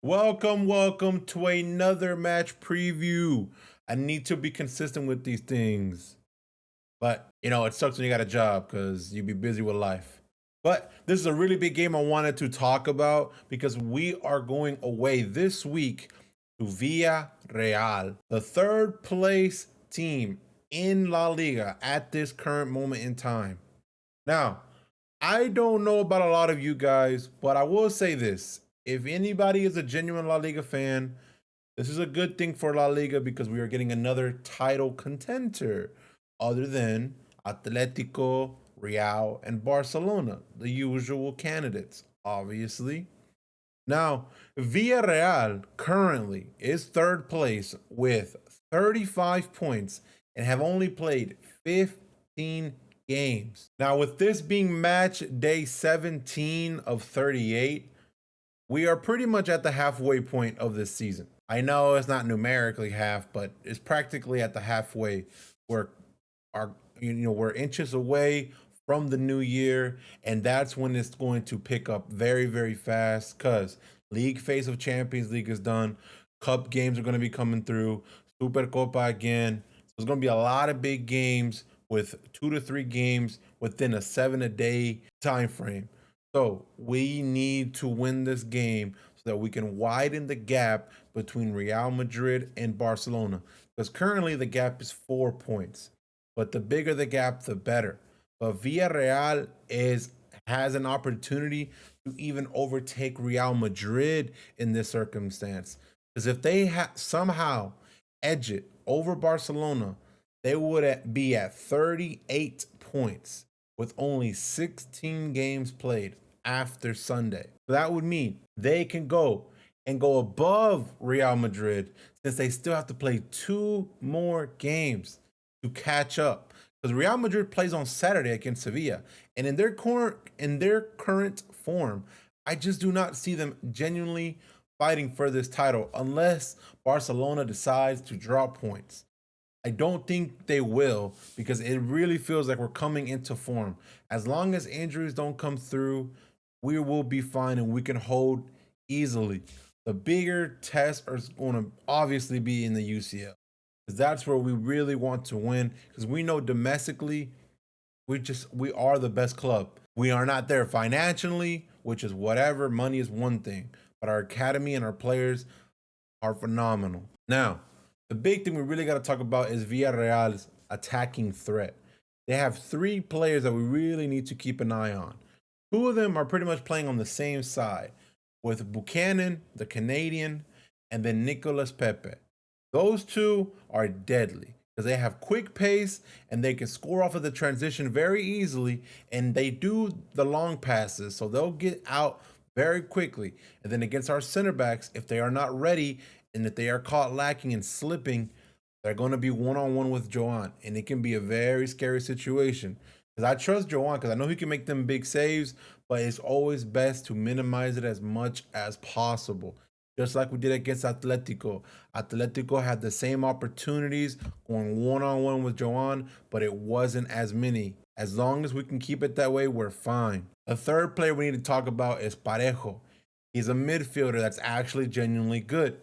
Welcome to another match preview. I need to be consistent with these things. But, it sucks when you got a job because you be busy with life. But this is a really big game I wanted to talk about because we are going away this week to Villarreal, the third place team in La Liga at this current moment in time. Now, I don't know about a lot of you guys, but I will say this. If anybody is a genuine La Liga fan, this is a good thing for La Liga because we are getting another title contender other than Atletico, Real, and Barcelona, the usual candidates, obviously. Now, Villarreal currently is third place with 35 points and have only played 15 games. Now, with this being match day 17 of 38, we are pretty much at the halfway point of this season. I know it's not numerically half, but it's practically at the halfway where we're inches away from the new year, and that's when it's going to pick up very, very fast because league phase of Champions League is done. Cup games are going to be coming through. Super Copa again. So there's going to be a lot of big games with 2 to 3 games within a 7 a day time frame. So we need to win this game so that we can widen the gap between Real Madrid and Barcelona. Because currently the gap is 4 points. But the bigger the gap, the better. But Villarreal has an opportunity to even overtake Real Madrid in this circumstance. Because if they somehow edge it over Barcelona, they would be at 38 points with only 16 games played after Sunday. So that would mean they can go above Real Madrid since they still have to play 2 more games to catch up. Because Real Madrid plays on Saturday against Sevilla, and in their current form, I just do not see them genuinely fighting for this title unless Barcelona decides to draw points. I don't think they will because it really feels like we're coming into form. As long as injuries don't come through, we will be fine and we can hold easily. The bigger tests are going to obviously be in the UCL because that's where we really want to win because we know domestically we are the best club. We are not there financially, which is whatever. Money is one thing, but our academy and our players are phenomenal. Now, the big thing we really got to talk about is Villarreal's attacking threat. They have 3 players that we really need to keep an eye on. 2 of them are pretty much playing on the same side, with Buchanan, the Canadian, and then Nicolas Pepe. Those 2 are deadly because they have quick pace and they can score off of the transition very easily, and they do the long passes, so they'll get out very quickly. And then against our center backs, if they are not ready and if they are caught lacking and slipping, they're going to be one-on-one with Joan, and it can be a very scary situation. Because I trust Joan because I know he can make them big saves, but it's always best to minimize it as much as possible. Just like we did against Atletico. Atletico had the same opportunities going one-on-one with Joan, but it wasn't as many. As long as we can keep it that way, we're fine. The third player we need to talk about is Parejo. He's a midfielder that's actually genuinely good.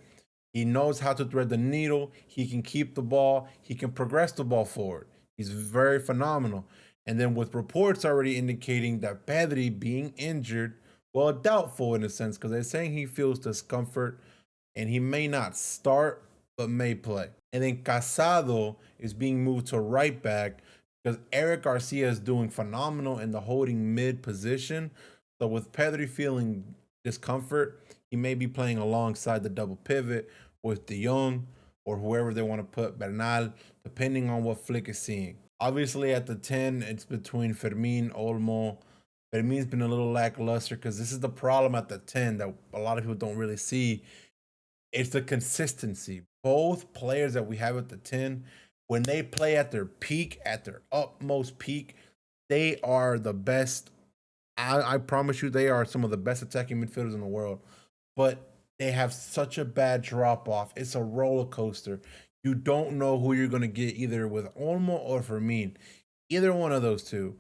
He knows how to thread the needle. He can keep the ball. He can progress the ball forward. He's very phenomenal. And then with reports already indicating that Pedri being injured, well, doubtful in a sense, because they're saying he feels discomfort and he may not start, but may play. And then Casado is being moved to right back because Eric Garcia is doing phenomenal in the holding mid position. So with Pedri feeling discomfort, he may be playing alongside the double pivot with De Jong or whoever they want to put, Bernal, depending on what Flick is seeing. Obviously, at the 10, it's between Fermin, Olmo. Fermin's been a little lackluster because this is the problem at the 10 that a lot of people don't really see. It's the consistency. Both players that we have at the 10, when they play at their peak, at their utmost peak, they are the best. I promise you, they are some of the best attacking midfielders in the world. But they have such a bad drop off. It's a roller coaster. You don't know who you're going to get either with Olmo or Fermin. Either one of those 2.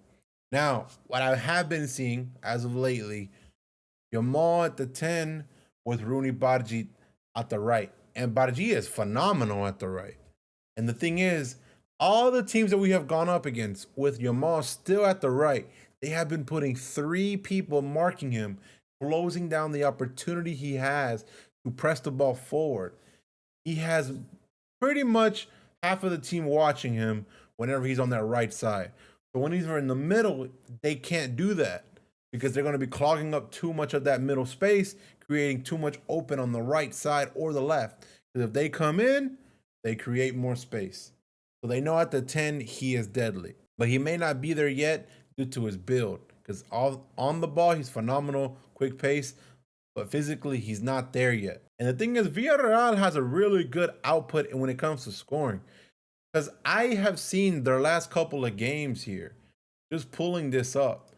Now, what I have been seeing as of lately, Yamal at the 10 with Rooney Bargi at the right. And Bargi is phenomenal at the right. And the thing is, all the teams that we have gone up against with Yamal still at the right, they have been putting 3 people marking him, closing down the opportunity he has to press the ball forward. He has pretty much half of the team watching him whenever he's on that right side. So when he's in the middle, they can't do that because they're going to be clogging up too much of that middle space, creating too much open on the right side or the left. Because if they come in, they create more space. So they know at the 10, he is deadly. But he may not be there yet due to his build. Because on the ball, he's phenomenal, quick pace. But physically, he's not there yet. And the thing is, Villarreal has a really good output when it comes to scoring. Because I have seen their last couple of games here, just pulling this up.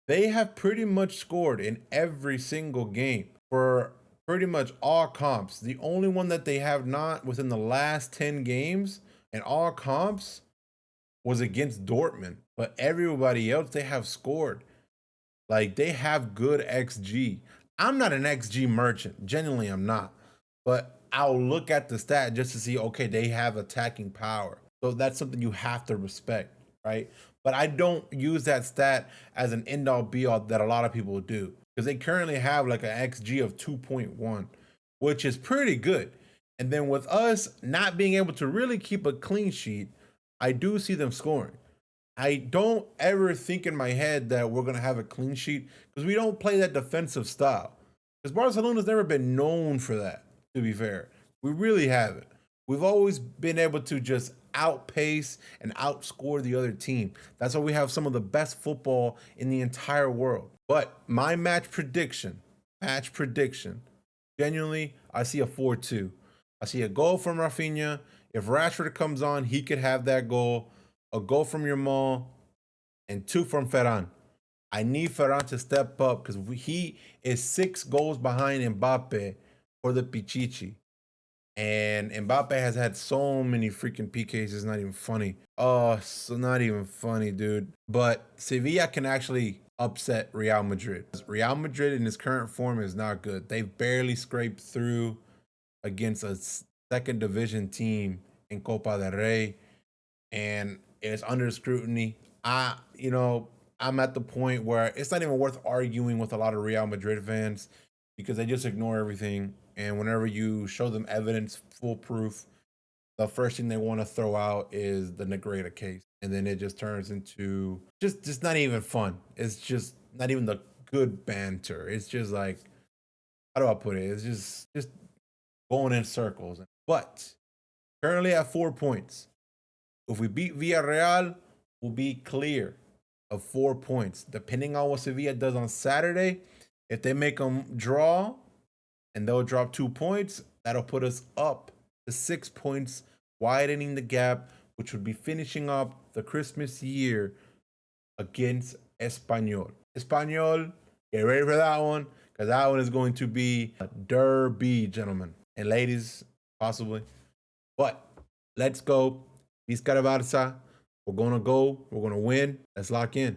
They have pretty much scored in every single game for pretty much all comps. The only one that they have not within the last 10 games and all comps was against Dortmund. But everybody else, they have scored. Like, they have good XG. I'm not an XG merchant. Genuinely, I'm not. But I'll look at the stat just to see, okay, they have attacking power. So that's something you have to respect, right? But I don't use that stat as an end-all be-all that a lot of people do. Because they currently have like an XG of 2.1, which is pretty good. And then with us not being able to really keep a clean sheet, I do see them scoring. I don't ever think in my head that we're going to have a clean sheet because we don't play that defensive style. Because Barcelona's never been known for that, to be fair. We really haven't. We've always been able to just outpace and outscore the other team. That's why we have some of the best football in the entire world. But my match prediction, genuinely, I see a 4-2. I see a goal from Rafinha. If Rashford comes on, he could have that goal. A goal from Yamal, and 2 from Ferran. I need Ferran to step up because he is 6 goals behind Mbappe for the Pichichi. And Mbappe has had so many freaking PKs, it's not even funny. Oh, so not even funny, dude. But Sevilla can actually upset Real Madrid. Real Madrid in his current form is not good. They've barely scraped through against a second division team in Copa del Rey. And it's under scrutiny. I'm at the point where it's not even worth arguing with a lot of Real Madrid fans because they just ignore everything. And whenever you show them evidence, full proof, the first thing they want to throw out is the Negreira case. And then it just turns into just not even fun. It's just not even the good banter. It's just like, how do I put it? It's just going in circles. But currently at 4 points. If we beat Villarreal, we'll be clear of 4 points. Depending on what Sevilla does on Saturday, if they make them draw and they'll drop 2 points, that'll put us up to 6 points, widening the gap, which would be finishing up the Christmas year against Espanyol. Espanyol, get ready for that one, because that one is going to be a derby, gentlemen. And ladies, possibly. But let's go. Vizca Barça. We're going to go. We're going to win. Let's lock in.